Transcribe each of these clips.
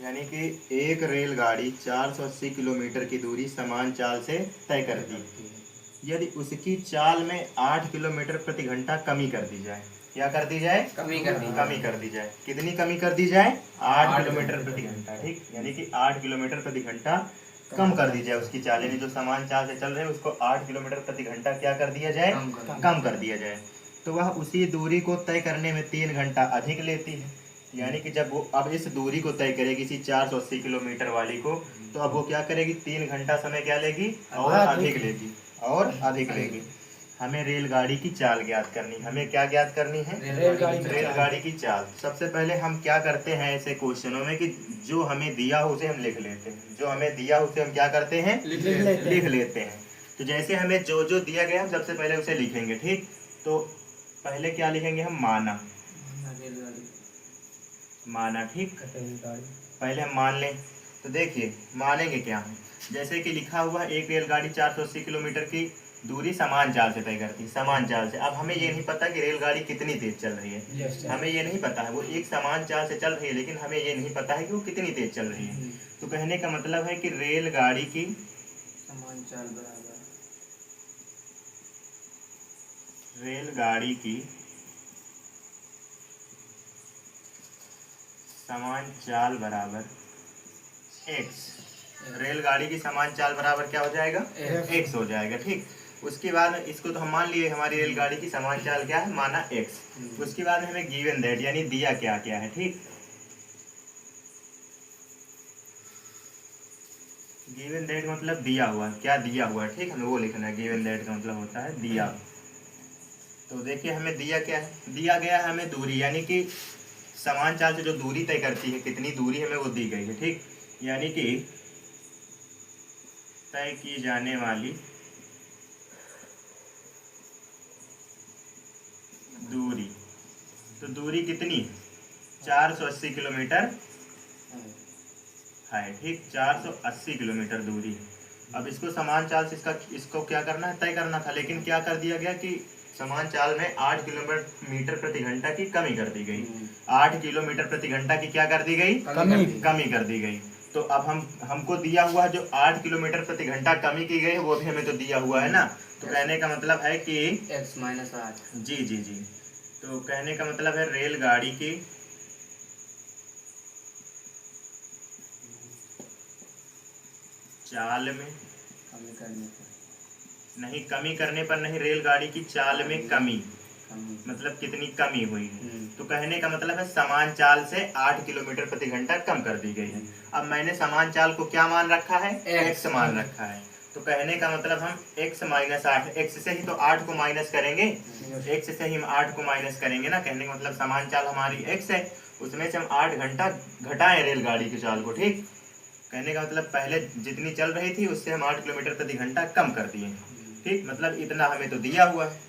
यानी कि एक रेलगाड़ी 480 किलोमीटर की दूरी समान चाल से तय करती है यदि उसकी चाल में 8 किलोमीटर प्रति घंटा कमी कर दी जाए। क्या कर दी जाए? कमी कर दी कमी कर दी जाए। कितनी कमी कर दी जाए? 8 किलोमीटर प्रति घंटा। ठीक, यानी कि 8 किलोमीटर प्रति घंटा कम कर दी जाए उसकी चाल, यानी जो समान चाल से चल रहे हैं उसको 8 किलोमीटर प्रति घंटा क्या कर दिया जाए? कम कर दिया जाए। तो वह उसी दूरी को तय करने में 3 घंटा अधिक लेती है। यानी कि जब वो अब इस दूरी को तय करेगी इसी 480 किलोमीटर वाली को, तो अब वो क्या करेगी? 3 घंटा समय क्या लेगी? और अधिक लेगी, और अधिक लेगी। हमें रेलगाड़ी की चाल ज्ञात करनी। हमें क्या ज्ञात करनी है? रेलगाड़ी की चाल। सबसे पहले हम क्या करते हैं ऐसे क्वेश्चनों में कि जो हमें दिया हो उसे हम लिख लेते हैं। जो हमें दिया हो उसे हम क्या करते हैं? लिख लेते हैं। तो जैसे हमें जो जो दिया गया हम सबसे पहले उसे लिखेंगे। ठीक, तो पहले क्या लिखेंगे हम? माना। माना, ठीक, पहले हम मान लें। तो देखिए मानेंगे क्या हम? जैसे कि लिखा हुआ एक रेलगाड़ी 480 किलोमीटर की दूरी समान चाल से तय करती है। समान चाल से। अब हमें ये नहीं पता कि रेलगाड़ी कितनी तेज चल रही है। हमें ये नहीं पता है। वो एक समान चाल से चल रही है, लेकिन हमें ये नहीं पता है कि वो कितनी तेज चल रही है। तो कहने का मतलब है कि रेलगाड़ी की समान चाल बराबर रेलगाड़ी की समान चाल बराबर x। रेलगाड़ी की समान चाल बराबर क्या हो जाएगा? x हो जाएगा। ठीक, उसके बाद इसको तो हम मान लिए हमारी रेलगाड़ी की समान चाल क्या है? माना x। उसके बाद हमें गिवन दैट यानी दिया क्या क्या है। ठीक, गिवन दैट मतलब दिया हुआ, क्या दिया हुआ है। ठीक, हमें वो लिखना है। गिवन दैट का मतलब होता है दिया। तो देखिए हमें दिया क्या है? दिया गया है हमें दूरी, यानी कि समान चाल से जो दूरी तय करती है, कितनी दूरी हमें वो दी गई है। ठीक, यानी कि तय की जाने वाली दूरी। तो दूरी कितनी? 480 किलोमीटर है। ठीक, 480 किलोमीटर दूरी। अब इसको समान चाल से इसको क्या करना है? तय करना था, लेकिन क्या कर दिया गया कि समान चाल में 8 किलोमीटर प्रति घंटा की कमी कर दी गई। 8 किलोमीटर प्रति घंटा की क्या कर दी गई? कमी कर दी गई। तो अब हमको दिया हुआ जो 8 किलोमीटर प्रति घंटा कमी की गई है वो भी हमें तो दिया हुआ है ना। तो कहने का मतलब है कि x-8। जी जी जी, तो कहने का मतलब है रेलगाड़ी की चाल में कमी करने पर नहीं, कमी करने पर नहीं, रेलगाड़ी की चाल में कमी मतलब कितनी कमी हुई है। तो कहने का मतलब है समान चाल से 8 किलोमीटर प्रति घंटा कम कर दी गई है। अब मैंने समान चाल को क्या मान रखा है? x मान रखा है। तो कहने का मतलब हम x माइनस 8, x से ही तो 8 को माइनस करेंगे। x से ही हम 8 को माइनस करेंगे ना। कहने का मतलब समान चाल हमारी x है, उसमें से हम 8 घंटा घटाएं रेलगाड़ी की चाल को। ठीक, कहने का मतलब पहले जितनी चल रही थी उससे हम 8 किलोमीटर प्रति घंटा कम कर दिए। ठीक, मतलब इतना हमें तो दिया हुआ है।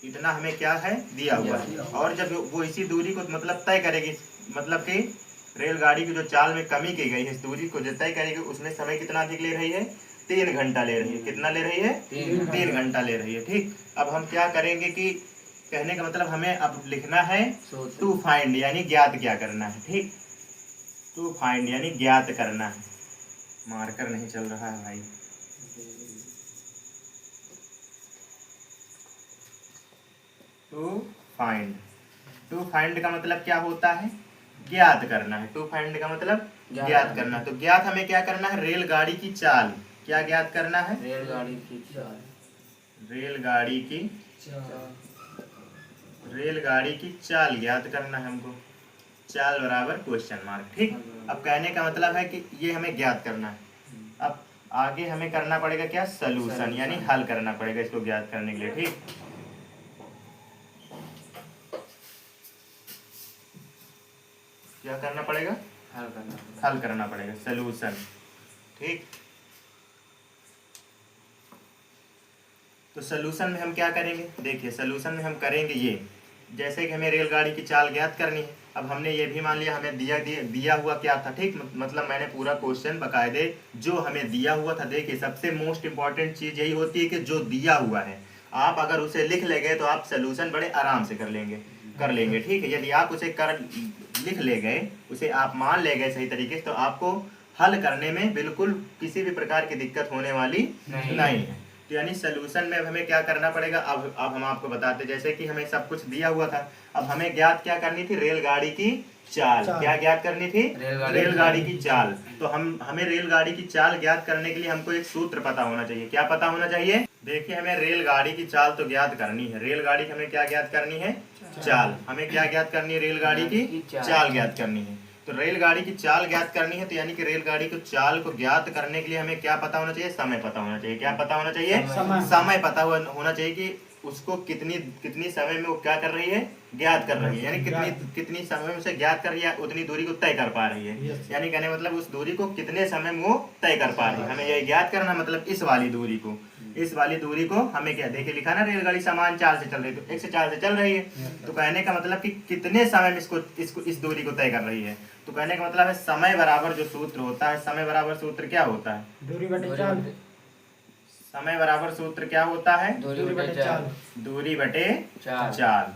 इतना हमें क्या है? दिया हुआ है। और जब वो इसी दूरी को मतलब तय करेगी, मतलब कि रेलगाड़ी की जो चाल में कमी की गई है इस दूरी को जो तय करेगी उसमें समय कितना अधिक ले रही है? 3 घंटा ले रही है। कितना ले रही है? 3 घंटा ले रही है। ठीक, अब हम क्या करेंगे कि कहने का मतलब हमें अब लिखना है टू फाइंड, यानी ज्ञात क्या करना है। ठीक, टू फाइंड यानी ज्ञात करना है। मार्कर नहीं चल रहा है भाई। टू फाइंड का मतलब क्या होता है? ज्ञात करना है। टू फाइंड का मतलब ज्ञात करना। तो ज्ञात हमें क्या करना है? रेलगाड़ी की चाल। क्या ज्ञात करना है? रेलगाड़ी की चाल। रेलगाड़ी की रेलगाड़ी की चाल ज्ञात करना है हमको। चाल बराबर क्वेश्चन मार्क। ठीक, अब कहने का मतलब है कि ये हमें ज्ञात करना है। अब आगे हमें करना पड़ेगा क्या? सलूशन, यानी हल करना पड़ेगा इसको ज्ञात करने के लिए। ठीक, क्या करना पड़ेगा? हल करना पड़ेगा, सलूशन। ठीक, तो सलूशन में हम क्या करेंगे? देखिए सलूशन में हम करेंगे ये, जैसे कि हमें रेलगाड़ी की चाल ज्ञात करनी है। अब हमने ये भी मान लिया हमें दिया हुआ क्या था। ठीक, मतलब मैंने पूरा क्वेश्चन बकायदे जो हमें दिया हुआ था। देखिए सबसे मोस्ट इंपॉर्टेंट चीज यही होती है कि जो दिया हुआ है आप अगर उसे लिख लेंगे तो आप सलूशन बड़े आराम से कर लेंगे। ठीक है, यदि आप उसे लिख ले गए, उसे आप मान ले गए सही तरीके से, तो आपको हल करने में बिल्कुल किसी भी प्रकार की दिक्कत होने वाली नहीं है। तो यानी सोल्यूशन में अब हमें क्या करना पड़ेगा, अब हम आपको बताते, जैसे कि हमें सब कुछ दिया हुआ था, अब हमें ज्ञात क्या करनी थी, रेलगाड़ी की चाल। क्या ज्ञात करनी थी, रेलगाड़ी की चाल। तो हमें रेलगाड़ी की चाल ज्ञात करने के लिए हमको एक सूत्र पता होना चाहिए। क्या पता होना चाहिए, देखिए हमें रेलगाड़ी की चाल तो ज्ञात करनी है। रेलगाड़ी की हमें क्या ज्ञात करनी है, चाल। हमें क्या ज्ञात करनी है, रेलगाड़ी की चाल ज्ञात करनी है। तो रेलगाड़ी की चाल ज्ञात करनी है, तो यानी कि रेलगाड़ी की चाल को ज्ञात करने के लिए हमें क्या पता होना चाहिए, समय पता होना चाहिए। क्या पता होना चाहिए, समय पता होना चाहिए कि उसको कितनी समय में वो क्या कर रही है, ज्ञात कर रही है। यानी कितनी समय में उसे ज्ञात कर रही है, उतनी दूरी को तय कर पा रही है। यानी कहने मतलब उस दूरी को कितने समय में वो तय कर पा रही है, हमें यह ज्ञात करना। मतलब इस वाली दूरी को हमें क्या, देखिए लिखा ना, रेलगाड़ी समान चाल से चल रही है, तो एक चाल से चल रही है। तो कहने का मतलब कि कितने समय में इस दूरी को तय कर रही है। तो कहने का मतलब है समय बराबर जो सूत्र होता है, समय बराबर सूत्र क्या होता है, दूरी बटे चाल। समय बराबर सूत्र क्या होता है, दूरी बटे चाल। दूरी बटे चाल।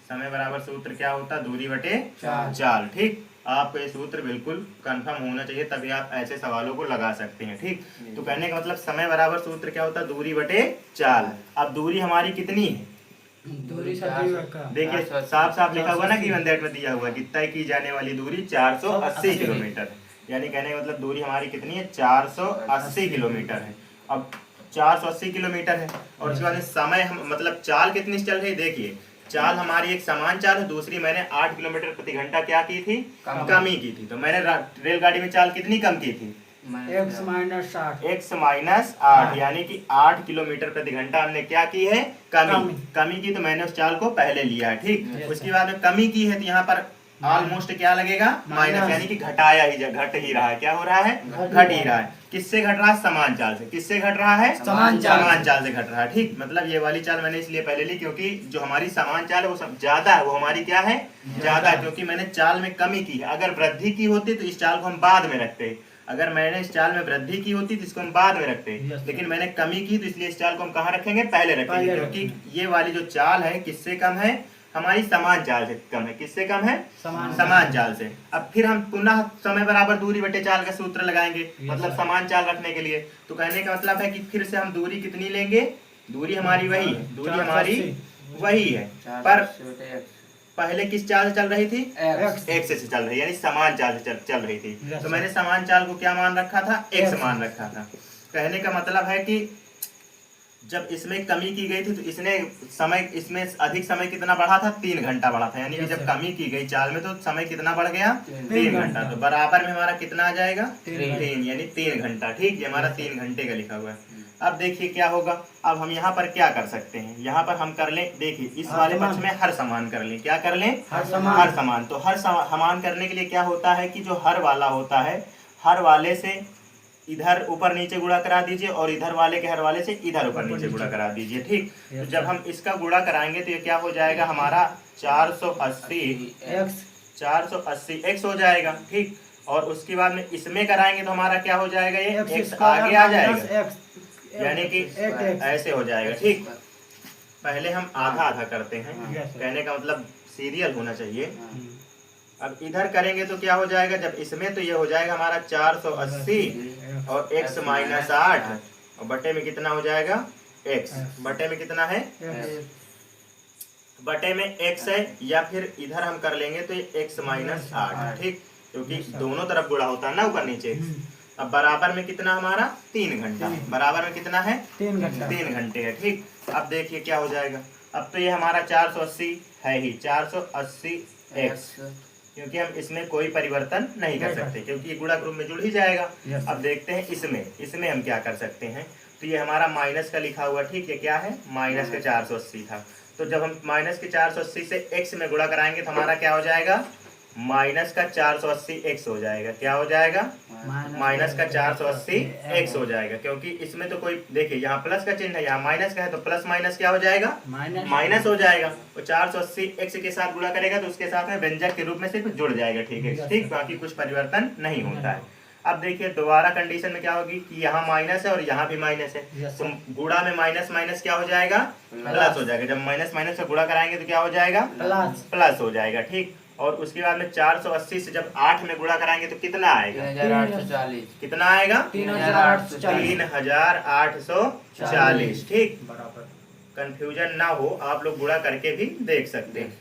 समय बराबर सूत्र क्या होता है, दूरी बटे चाल। ठीक, आपको ये सूत्र बिल्कुल कंफर्म होना चाहिए, तभी आप ऐसे सवालों को लगा सकते हैं। ठीक, तो कहने का मतलब समय बराबर सूत्र क्या होता है, दूरी बटे चाल। अब दूरी हमारी कितनी है, दूरी देखिए साफ साफ लिखा हुआ ना, गिवन दैट में दिया हुआ कि तय की जाने वाली दूरी 480 किलोमीटर। यानी कहने का मतलब दूरी हमारी कितनी है, 480 किलोमीटर है। अब 480 किलोमीटर है, और उसके बाद समय हम मतलब चाल कितनी चल रही है, देखिए चाल हमारी एक समान चाल है, दूसरी मैंने 8 किलोमीटर प्रति घंटा क्या की थी, कमी की थी। तो मैंने रेलगाड़ी में चाल कितनी कम की थी, x माइनस 8, यानी कि 8 किलोमीटर प्रति घंटा हमने क्या की है, कमी की। तो मैंने उस चाल को पहले लिया है। ठीक, उसके बाद में कमी की है, तो यहाँ पर ऑलमोस्ट क्या लगेगा, माइनस, यानी कि घट ही रहा है। क्या हो रहा है, घट ही रहा है। किससे घट रहा है, समान चाल से। किससे घट रहा है, समान चाल से घट रहा है। ठीक, मतलब ये वाली चाल मैंने इसलिए पहले ली क्योंकि जो हमारी समान चाल है वो ज्यादा है, वो हमारी क्या है, ज्यादा है, क्योंकि मैंने चाल में कमी की है। अगर वृद्धि की होती तो इस चाल को हम बाद में रखते, अगर मैंने इस चाल में वृद्धि की होती तो इसको हम बाद में रखते, लेकिन मैंने कमी की, तो इसलिए इस चाल को हम कहाँ रखेंगे, पहले रखेंगे। क्योंकि ये वाली जो चाल है किससे कम है, हमारी समान चाल से कम है। किससे कम है, समान चाल से। अब फिर हम पुनः समय बराबर दूरी बटे चाल का सूत्र लगाएंगे, मतलब समान चाल रखने के लिए। तो कहने का मतलब है कि फिर से हम दूरी कितनी लेंगे, दूरी हमारी वही है, दूरी हमारी वही है, पर पहले किस चाल से चल रही थी, x से चल रही है, यानी समान चाल से चल रही थी। तो मैंने समान चाल को क्या मान रखा था, x मान रखा था। कहने का मतलब है कि जब इसमें कमी की गई थी तो इसमें अधिक समय कितना बढ़ा था, 3 घंटा बढ़ा था। यानी कि जब कमी की गई चाल में तो समय कितना बढ़ गया, 3 घंटा। तो बराबर में हमारा कितना आ जाएगा, 3, यानी 3 घंटा। ठीक, ये हमारा 3 घंटे का लिखा हुआ है। अब देखिए क्या होगा, अब हम यहाँ पर क्या कर सकते हैं, यहाँ पर हम कर लें, देखिए इस वाले पक्ष में हर समान कर लें। क्या कर लें, हर समान। तो हर समान करने के लिए क्या होता है कि जो हर वाला होता है, हर वाले से इधर ऊपर नीचे गुणा करा दीजिए, और इधर वाले के हर वाले से इधर ऊपर नीचे गुणा करा दीजिए। ठीक, तो जब हम इसका गुणा कराएंगे तो ये क्या हो जाएगा, हमारा 480 x हो जाएगा। ठीक, और उसके बाद में इसमें कराएंगे तो हमारा क्या हो जाएगा, ये x आगे आ जाएगा, यानी कि ऐसे हो जाएगा। ठीक, पहले हम आधा आधा करते हैं, कहने का मतलब सीरियल होना चाहिए। अब इधर करेंगे तो क्या हो जाएगा, जब इसमें तो ये हो जाएगा हमारा 480 और x माइनस 8, और बटे में कितना हो जाएगा, x बटे में कितना है, बटे में x है, या फिर इधर हम कर लेंगे तो ये x माइनस 8। ठीक, क्योंकि दोनों तरफ गुणा होता है ना, ऊपर नीचे। अब बराबर में कितना हमारा, 3 घंटा। बराबर में कितना है, 3 घंटे है। ठीक, अब देखिए क्या हो जाएगा, अब तो ये हमारा 480 है ही, 480 x, क्योंकि हम इसमें कोई परिवर्तन नहीं कर सकते, क्योंकि ये गुणक रूप में जुड़ ही जाएगा। अब देखते हैं इसमें हम क्या कर सकते हैं। तो ये हमारा माइनस का लिखा हुआ, ठीक है, क्या है, माइनस का 480 था। तो जब हम माइनस के 480 से x में गुणा कराएंगे तो हमारा क्या हो जाएगा, माइनस का 480 x हो जाएगा। क्या हो जाएगा, माइनस का 480 x हो जाएगा, क्योंकि इसमें तो कोई, देखिए यहाँ प्लस का चिन्ह है, यहाँ माइनस का है, तो प्लस माइनस क्या हो जाएगा, माइनस हो जाएगा। तो 480 x के साथ गुणा करेगा तो उसके साथ में व्यंजक के रूप में सिर्फ जुड़ जाएगा। ठीक है, ठीक, बाकी कुछ परिवर्तन नहीं होता है। अब देखिए दोबारा कंडीशन में क्या होगी कि यहाँ माइनस है और यहाँ भी माइनस है, तो गुणा में माइनस माइनस क्या हो जाएगा, प्लस हो जाएगा। जब माइनस माइनस से गुणा कराएंगे तो क्या हो जाएगा, प्लस हो जाएगा। ठीक, और उसके बाद में 480 से जब 8 में गुणा कराएंगे तो कितना आएगा? 3840। कितना आएगा? 3840। ठीक, बराबर। कंफ्यूजन ना हो, आप लोग गुणा करके भी देख सकते हैं।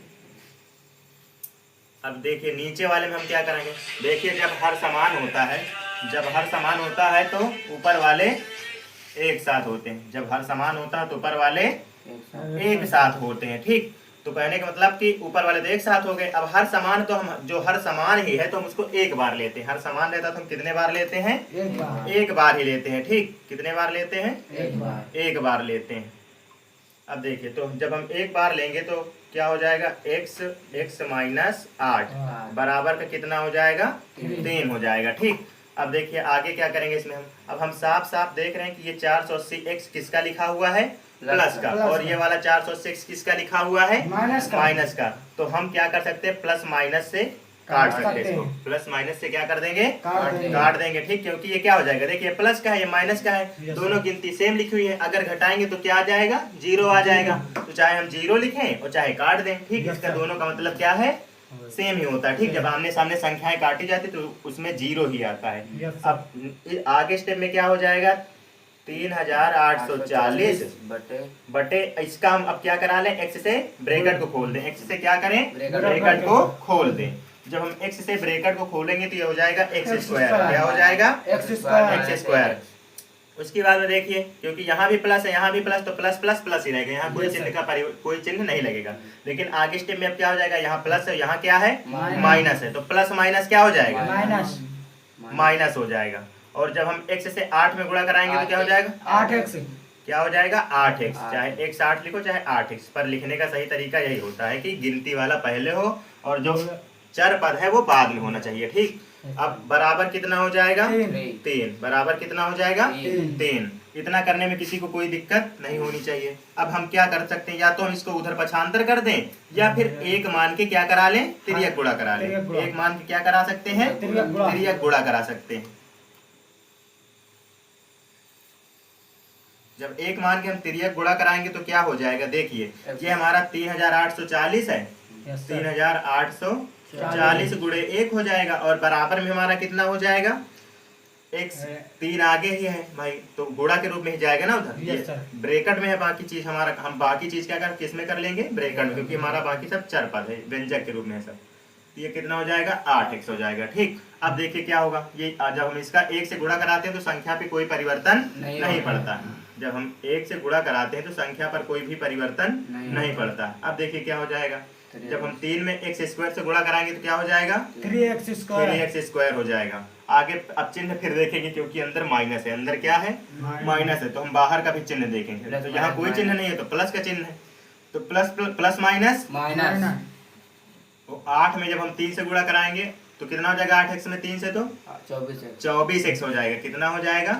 अब देखिए नीचे वाले में हम क्या करेंगे। देखिए जब हर समान होता है तो ऊपर वाले एक साथ होते हैं। जब हर समान होता है तो ऊपर वाले एक साथ होते हैं। ठीक, तो कहने का मतलब कि ऊपर वाले तो एक साथ हो गए। अब हर समान तो हम जो हर समान ही है तो हम उसको एक बार लेते हैं। हर समान रहता तो हम कितने बार लेते हैं? एक बार ही लेते हैं। ठीक, कितने बार लेते हैं? एक बार लेते हैं। अब देखिए तो जब हम एक बार लेंगे तो क्या हो जाएगा? x माइनस 8 बराबर का कितना हो जाएगा? 3 हो जाएगा। ठीक, अब देखिए आगे क्या करेंगे इसमें हम। अब हम साफ साफ देख रहे हैं कि ये 480 x किसका लिखा हुआ है? प्लस का। और ये वाला 480 x किसका लिखा हुआ है? माइनस का। तो हम क्या कर सकते हैं? प्लस माइनस से काट सकते हैं इसको। प्लस माइनस से क्या कर देंगे? काट देंगे। ठीक, क्योंकि ये क्या हो जाएगा? देखिए प्लस का है, ये माइनस का है, दोनों गिनती सेम लिखी हुई है। अगर घटाएंगे तो क्या आ जाएगा? 0 आ जाएगा। तो चाहे हम 0 लिखें और चाहे काट दें। ठीक, इसका दोनों का मतलब क्या है? सेम ही होता है। ठीक, जब आमने सामने संख्याएं काटी जाती तो उसमें 0 ही आता है। अब आगे स्टेप में क्या हो जाएगा? 3840 बटे इसका हम अब क्या करा लें? x से ब्रैकेट को खोल दें। x से क्या करें? ब्रैकेट को खोल दें। जब हम x से ब्रैकेट को खोलेंगे तो ये हो जाएगा x स्क्वायर। क्या हो जाएगा? x square. उसके बाद में देखिए क्योंकि यहाँ भी प्लस है, यहाँ भी प्लस, तो प्लस प्लस प्लस ही रहेगा। यहाँ कोई चिन्ह का कोई चिन्ह नहीं लगेगा। लेकिन आगे स्टेप में अब क्या हो जाएगा? यहाँ प्लस है, यहाँ क्या है? माइनस है। तो प्लस माइनस क्या हो जाएगा? माइनस हो जाएगा। और जब हम x से 8 में गुणा कराएंगे तो क्या हो जाएगा? 8x। क्या हो जाएगा? 8x। चाहे x 8 लिखो चाहे 8x, पर लिखने का सही तरीका यही होता है कि गिनती वाला पहले हो और जो चर पद है वो बाद में होना चाहिए। ठीक, अब बराबर कितना हो जाएगा? 3। बराबर कितना हो जाएगा? 3। इतना करने में किसी को कोई दिक्कत नहीं होनी चाहिए। अब हम क्या कर सकते हैं? या तो हम इसको उधर पक्षांतर कर दें या फिर एक मान के क्या करा लें? तिर्यक गुणा करा लें। एक मान के क्या करा सकते हैं? तिर्यक गुणा करा सकते हैं। जब एक मान के हम तिर्यक गुणा कराएंगे तो क्या हो जाएगा? देखिए ये हमारा 3840 है। 3840 गुणे 1 हो जाएगा और बराबर में हमारा कितना हो जाएगा? x 3 आगे ही है भाई, तो गुणा के रूप में ही जाएगा ना उधर। ब्रैकेट में है बाकी चीज हमारा। हम बाकी चीज क्या कर किस में कर लेंगे? ब्रैकेट में, क्योंकि हमारा बाकी सब चर पद है, व्यंजक के रूप में है सब। ये कितना हो जाएगा? 8x हो जाएगा। ठीक, अब देखिए क्या होगा। ये जब हम इसका 1 से गुणा कराते हैं तो संख्या पे कोई परिवर्तन नहीं पड़ता। जब हम 1 से गुणा कराते हैं तो संख्या पर कोई भी परिवर्तन नहीं पड़ता। अब देखिए क्या हो जाएगा। जब हम 3 में x स्क्वायर से गुणा कराएंगे तो क्या हो जाएगा? 3x स्क्वायर हो जाएगा। आगे अब चिन्ह फिर देखेंगे क्योंकि अंदर माइनस है। अंदर क्या है? माइनस है। तो हम बाहर का भी चिन्ह देखेंगे। तो यहाँ कोई चिन्ह नहीं है तो प्लस का चिन्ह है। तो प्लस प्लस माइनस। तो 8 में जब हम 3 से गुणा कराएंगे तो कितना हो जाएगा? 8x में 3 से तो 24x हो जाएगा। कितना हो जाएगा?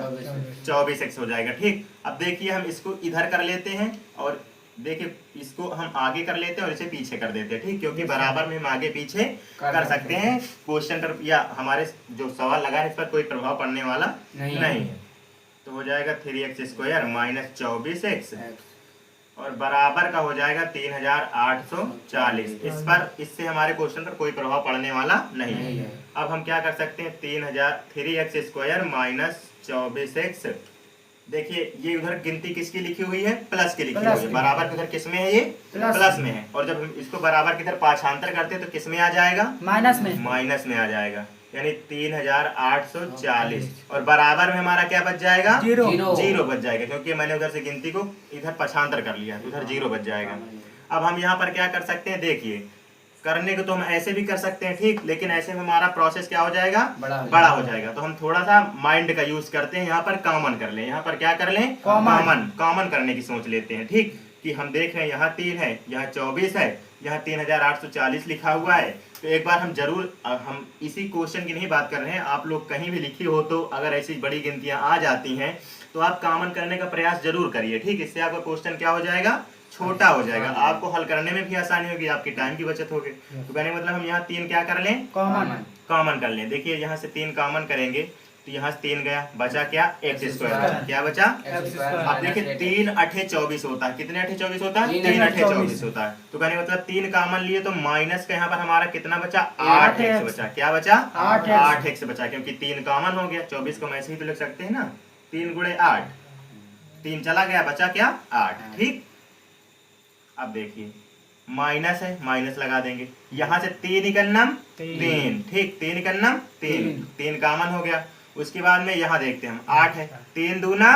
24x हो जाएगा। ठीक, अब देखिए हम इसको इधर कर लेते हैं और देखिए इसको हम आगे कर लेते हैं और इसे पीछे कर देते हैं। ठीक, क्योंकि बराबर में हम आगे पीछे कर सकते हैं। क्वेश्चन पर या हमारे जो सवाल लगा है इस पर कोई प्रभाव पड़ने वाला नहीं है। तो हो जाएगा 3x स्क्वायर माइनस 24x और बराबर का हो जाएगा 3840। इस पर इससे हमारे क्वेश्चन पर कोई प्रभाव पड़ने वाला नहीं है। अब हम क्या कर सकते हैं? 3x square minus 24x। देखिए ये उधर गिनती किसकी लिखी हुई है? प्लस की लिखी हुई है। बराबर के उधर किस में है? ये प्लस में है। और जब हम इसको बराबर की तरफ पाठांतर करते हैं तो किस में आ जाएगा? माइनस में आ जाएगा। यानी 3840 और बराबर में हमारा क्या बच जाएगा? 0 बच जाएगा, क्योंकि मैंने उधर से गिनती को इधर पक्षांतर कर लिया, उधर 0 बच जाएगा। अब हम यहाँ पर क्या कर सकते हैं? देखिए करने को तो हम ऐसे भी कर सकते हैं। ठीक, लेकिन ऐसे में हमारा प्रोसेस क्या हो जाएगा? बड़ा हो जाएगा। तो हम थोड़ा सा माइंड का यूज करते हैं। यहाँ पर कॉमन कर लें। यहाँ पर क्या कर लें? कॉमन करने की सोच लेते हैं। ठीक, कि हम देख रहे हैं यहाँ 3 है, यहाँ 24 है, यहाँ 3840 लिखा हुआ है। तो एक बार हम जरूर, हम इसी क्वेश्चन की नहीं बात कर रहे हैं, आप लोग कहीं भी लिखी हो तो अगर ऐसी बड़ी गिनतियां आ जाती हैं तो आप कॉमन करने का प्रयास जरूर करिए। ठीक, इससे आपका क्वेश्चन क्या हो जाएगा? छोटा हो जाएगा। आपको हल करने में भी आसानी होगी, आपकी टाइम की बचत होगी। तो कहने मतलब हम यहाँ 3 क्या कर लें? कॉमन कर लें। देखिए यहाँ से 3 कॉमन करेंगे तो यहाँ से 3 गया, बचा क्या एक्स स्क्वायर, क्या बचा। अब देखिए 3 अठे 24 होता है, कितने अठे 24 होता है, 3 अठे 24 होता है। तो कहने का मतलब 3 कॉमन लिए तो माइनस का यहाँ पर हमारा कितना बचा, 8x बचा, क्या बचा 8x बचा, क्योंकि 3 कॉमन हो गया। 24 को हम ऐसे ही तो लिख सकते हैं ना, 3 गुणे 8, 3 चला गया, बचा क्या 8, ठीक। अब देखिए माइनस है, माइनस लगा देंगे, यहाँ से 3 निकलनम 3, ठीक, 3 निकलनम 3 कॉमन हो गया। उसके बाद में यहाँ देखते हैं हम 8 है, 3 दूना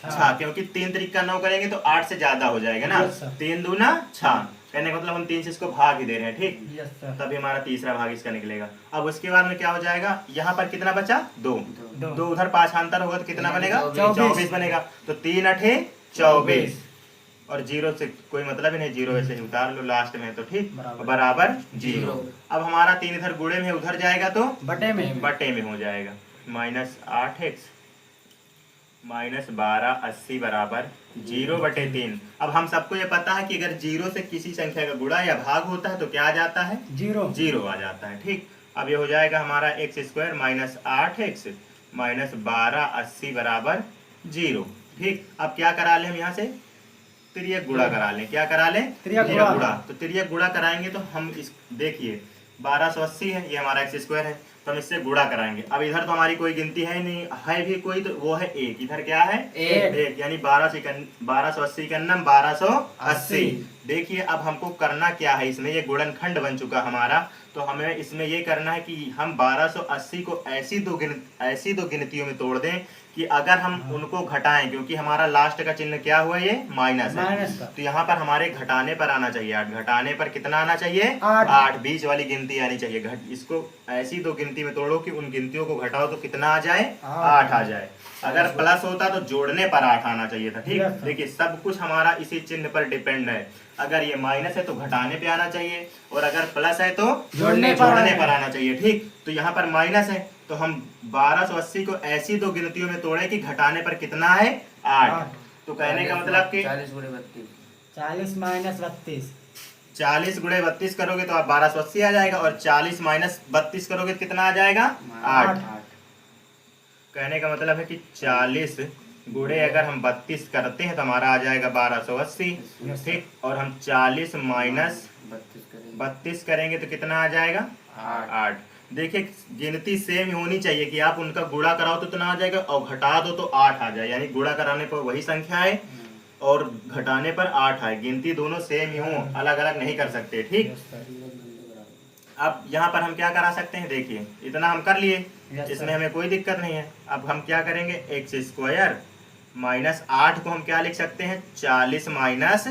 6, क्योंकि 3 तरीका 9 करेंगे तो 8 से ज्यादा हो जाएगा ना, 3 दूना 6, कहने का मतलब हम 3 से इसको भाग ही दे रहे हैं, ठीक। तभी हमारा तीसरा भाग इसका निकलेगा। अब उसके बाद में क्या हो जाएगा, यहाँ पर कितना बचा 2, उधर 5 अंतर होगा तो कितना बनेगा 24 बनेगा। तो 3 अठे 24 और 0 से कोई मतलब ही नहीं, 0 ऐसे ही उतार लो लास्ट में, तो ठीक, बराबर 0। अब हमारा 3 इधर गुणे में उधर जाएगा तो बटे में हो जाएगा, माइनस 8x माइनस 12 80 बराबर 0/3। अब हम सबको ये पता है कि अगर 0 से किसी संख्या का गुणा या भाग होता है तो क्या आ जाता है, 0 आ जाता है, ठीक। अब ये हो जाएगा हमारा x square minus 8x minus 12 80 बराबर 0, ठीक। अब क्या करा लें हम यहाँ से, तिर्यक गुणा करा लें, क्या करा लें, तिर्यक गुणा। तो तिर्यक गुणा कराएंगे तो हम इस देखिए 1280 है, ये हमारा एक्स स्क्वायर है, तो हम इससे गुणा कराएंगे। अब इधर तो हमारी कोई गिनती है नहीं, है भी कोई तो वो है 1, इधर क्या है 1, यानी 1280 का नम 1280। देखिए अब हमको करना क्या है, इसमें ये गुणनखंड बन चुका हमारा, तो हमें इसमें ये करना है कि हम 1280 को ऐसी दो गिनतियों में तोड़ दें कि अगर हम उनको घटाएं, क्योंकि हमारा लास्ट का चिन्ह क्या हुआ, ये माइनस है, तो यहाँ पर हमारे घटाने पर आना चाहिए 8, घटाने पर कितना आना चाहिए 8, बीच वाली गिनती आनी चाहिए। इसको ऐसी दो गिनती में तोड़ो कि उन गिनतियों को घटाओ तो कितना आ जाए 8 आ जाए। अगर प्लस होता तो जोड़ने पर 8 आना चाहिए था, ठीक। देखिए सब कुछ हमारा इसी चिन्ह पर डिपेंड है, अगर ये माइनस है तो घटाने पे आना चाहिए, और अगर प्लस है तो जोड़ने पर आना चाहिए, ठीक। तो यहाँ पर माइनस है तो हम 1280 को ऐसी दो गिनतियों में तोड़े कि घटाने पर कितना है 8। तो कहने का मतलब कि 40 गुणे 32, 40 माइनस 32, 40 गुणे 32 करोगे तो आप 1280 आ जाएगा, और 40 माइनस 32 करोगे तो कितना आ जाएगा 8। कहने का मतलब है कि 40 गुणे अगर हम 32 करते हैं तो हमारा आ जाएगा 1280, ठीक। और हम 40 माइनस 32 करेंगे तो कितना आ जाएगा 8। देखिए गिनती सेम ही होनी चाहिए कि आप उनका गुणा कराओ तो इतना आ जाएगा और घटा दो तो 8 आ जाए, यानी गुणा कराने पर वही संख्या है और घटाने पर 8 आए, गिनती दोनों सेम ही हो, अलग अलग नहीं कर सकते, ठीक। अब यहाँ पर हम क्या करा सकते हैं, देखिए इतना हम कर लिए, इसमें हमें कोई दिक्कत नहीं है। अब हम क्या करेंगे, एक्स स्क्वायर माइनस 8 को हम क्या लिख सकते हैं 40 माइनस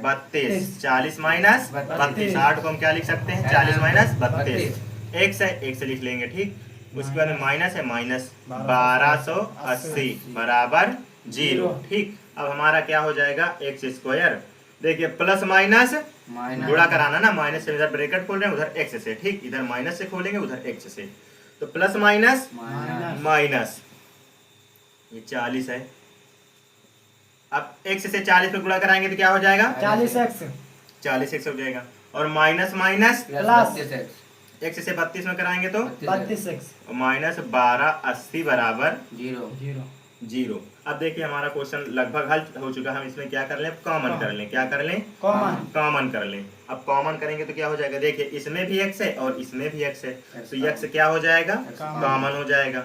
32, 40 माइनस 32, 8 को हम क्या लिख सकते हैं 40 माइनस 32, एक्स है एक्स लिख लेंगे, ठीक। उसके बाद में माइनस है माइनस 1280 बराबर 0, ठीक। अब हमारा क्या हो जाएगा एक्स स्क्वायर, देखिए प्लस माइनस गुणा कराना ना, माइनस से इधर ब्रैकेट खोल रहे हैं उधर एक्स से, ठीक, इधर माइनस से खोलेंगे उधर एक्स से, तो प्लस माइनस माइनस ये 40 है। अब एक्स से 40 पे गुणा कराएंगे तो क्या हो जाएगा 40x हो जाएगा, और माइनस माइनस प्लस एक्स से 32 में कराएंगे तो 32x माइनस 1280 बराबर 0। अब देखिए हमारा क्वेश्चन लगभग हल हो चुका है, हम इसमें क्या कर लें कॉमन कर लें, क्या कर लें कॉमन कर लें। अब कॉमन करेंगे तो क्या हो जाएगा, देखिए इसमें भी x है और इसमें भी x है, तो x क्या हो जाएगा कॉमन हो जाएगा।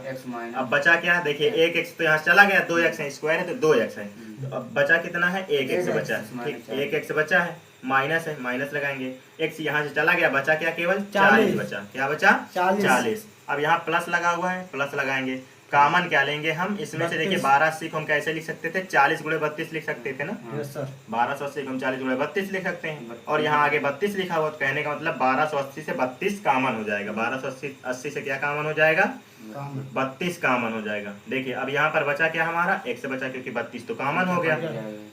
अब बचा क्या है, देखिए 1x तो यहाँ चला गया, 2x है, स्क्वायर है तो 2x है, तो अब बचा कितना है 1x बचा, ठीक, 1x बचा है, माइनस है माइनस लगाएंगे, x यहाँ से चला गया, बचा क्या केवल 40 बचा, क्या बचा 40। अब यहाँ प्लस लगा हुआ है, प्लस लगाएंगे, कॉमन क्या लेंगे हम इसमें से, देखिए 1280 को हम कैसे लिख सकते थे 40 गुणे 32 लिख सकते थे ना, 1280 को हम 40 गुणे 32 लिख सकते हैं, और यहाँ आगे 32 लिखा हुआ, तो कहने का मतलब 1280 से 32 कॉमन हो जाएगा, 1280 से क्या कॉमन हो जाएगा 32 कॉमन हो जाएगा। देखिए अब यहाँ पर बचा क्या हमारा x बचा, क्योंकि 32 तो कॉमन हो गया,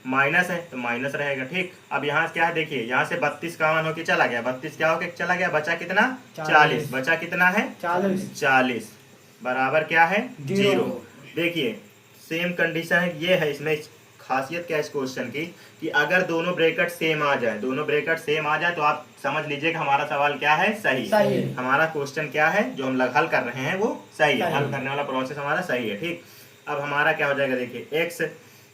माइनस है तो माइनस रहेगा, ठीक। अब यहाँ क्या है, देखिए यहाँ से 32 कॉमन होके चला गया, 32 क्या होके चला गया, बचा कितना 40, बचा कितना है 40 बराबर क्या है 0। देखिए सेम कंडीशन है, ये है इसमें खासियत क्या है इस क्वेश्चन की कि अगर दोनों ब्रैकेट सेम आ जाए, दोनों ब्रैकेट सेम आ जाए तो आप समझ लीजिए कि हमारा सवाल क्या है, सही सही। हमारा क्वेश्चन क्या है जो हम हल कर रहे हैं वो सही है, सही। हल करने वाला प्रोसेस हमारा सही है। ठीक, अब हमारा क्या हो जाएगा, देखिए x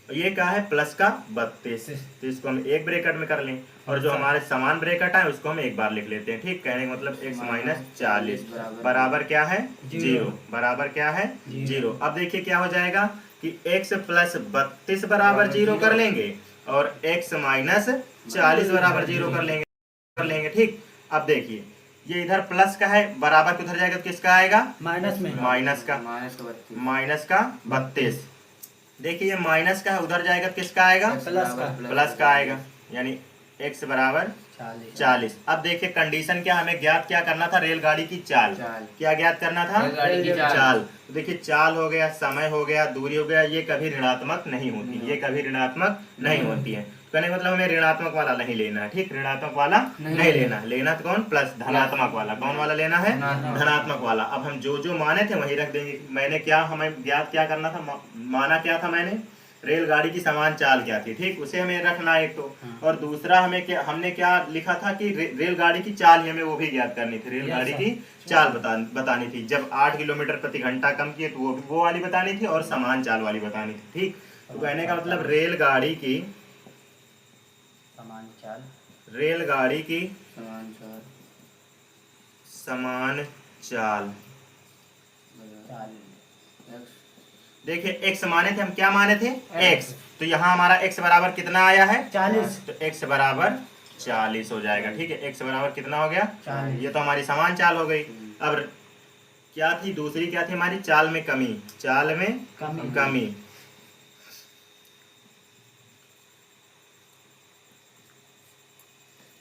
ये क्या है प्लस का 32, तो इसको हम एक ब्रैकेट में कर लें और जो हमारे समान ब्रैकेट है उसको हम एक बार लिख लेते हैं। ठीक, कहने का मतलब x माइनस 40 बराबर क्या है, 0 बराबर क्या है, 0। अब देखिए क्या हो जाएगा कि x प्लस 32 बराबर 0 कर लेंगे और x माइनस 40 बराबर 0 कर लेंगे। ठीक, अब देखिए ये इधर प्लस का है, बराबर किधर जाएगा तो किसका आएगा, माइनस में, माइनस का, माइनस का 32। देखिए ये माइनस का है, उधर जाएगा तो किसका आएगा, प्लस का आएगा, यानी x बराबर 40। अब देखिए कंडीशन क्या, हमें ज्ञात क्या करना था, रेलगाड़ी की चाल। क्या ज्ञात करना था, रेलगाड़ी की चाल। तो देखिए चाल हो गया, समय हो गया, दूरी हो गया, ये कभी ऋणात्मक नहीं होती, ये कभी ऋणात्मक नहीं होती है। कहने का मतलब हमें ऋणात्मक वाला नहीं लेना है। ठीक, ऋणात्मक वाला नहीं लेना, लेना तो कौन, प्लस धनात्मक वाला। कौन वाला लेना है, धनात्मक वाला। अब हम जो जो माने थे वही रख देंगे। मैंने क्या, हमें ज्ञात क्या करना था, माना क्या था मैंने, रेलगाड़ी की समान चाल क्या थी। ठीक, उसे हमें रखना है एक तो, और दूसरा हमें क्या, हमने क्या लिखा था कि रेलगाड़ी की चाल ही हमें वो भी ज्ञात करनी थी, रेलगाड़ी की चाल बतानी थी। जब 8 किलोमीटर प्रति घंटा कम किए तो वो वाली बतानी थी और समान चाल वाली बतानी थी। ठीक, तो कहने का मतलब रेलगाड़ी की रेलगाड़ी की समान चाल। देखिए x माने थे, हम क्या माने थे, x, तो यहाँ हमारा x बराबर कितना आया है, 40, तो x बराबर 40 हो जाएगा। ठीक है, x बराबर कितना हो गया, 40। ये तो हमारी समान चाल हो गई। अब क्या थी दूसरी, क्या थी हमारी, चाल में कमी, चाल में कमी।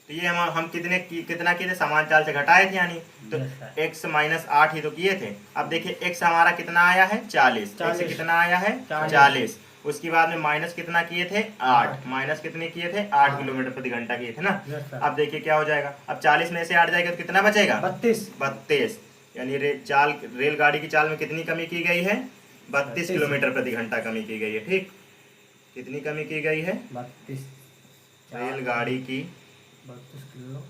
तो ये हम कितना किए थे, समान चाल से घटाए थे, यानी तो x माइनस 8 ही तो किए थे। अब देखिए x हमारा कितना आया है, 40, x कितना आया है, 40। उसके बाद में माइनस कितना किए थे, 8, माइनस कितने किए थे, 8 किलोमीटर प्रति घंटा किए थे ना। अब देखिए क्या हो जाएगा, अब 40 में से 8 जाएगा तो कितना बचेगा, 32। यानी रेलगाड़ी की चाल में कितनी कमी की गई है, 32 किलोमीटर प्रति घंटा कमी की गई है। ठीक, कितनी कमी की गई है, 32, रेलगाड़ी की 32 किलो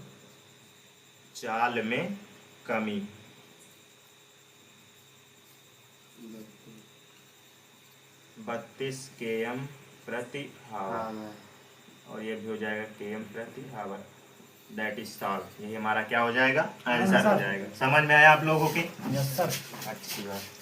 चाल में कमी। 32 km प्रति हावर, और ये भी हो जाएगा km प्रति हावर, दैट इज सॉल्व। यही हमारा क्या हो जाएगा, आंसर हो जाएगा। समझ में आया आप लोगों के, यस सर। अच्छी बात।